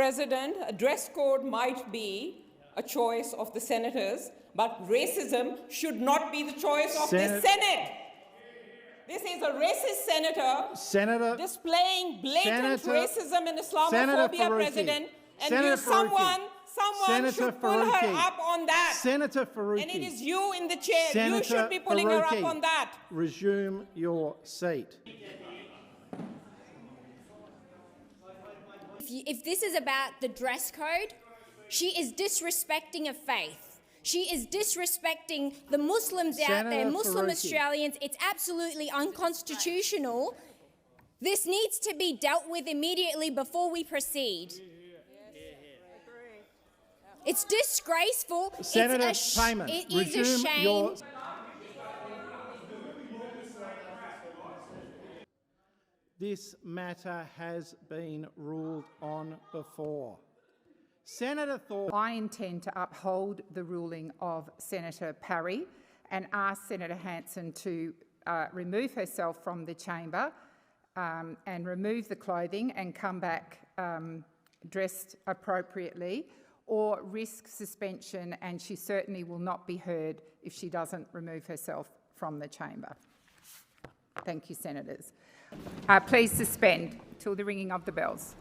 President, a dress code might be a choice of the senators, but racism should not be the choice of the Senate. This is a racist senator displaying blatant racism and Islamophobia, President, and someone should pull her up on that. Senator Faruqi. And it is you in the chair. You should be pulling her up on that. Resume your seat. If this is about the dress code, she is disrespecting a faith. She is disrespecting the Muslims out there, Muslim Australians. It's absolutely unconstitutional. This needs to be dealt with immediately before we proceed. It's disgraceful. Senator Payman, it is a shame. This matter has been ruled on before. Senator Thorpe. I intend to uphold the ruling of Senator Parry and ask Senator Hanson to remove herself from the chamber and remove the clothing and come back dressed appropriately, or risk suspension, and she certainly will not be heard if she doesn't remove herself from the chamber. Thank you, Senators. Please suspend till the ringing of the bells.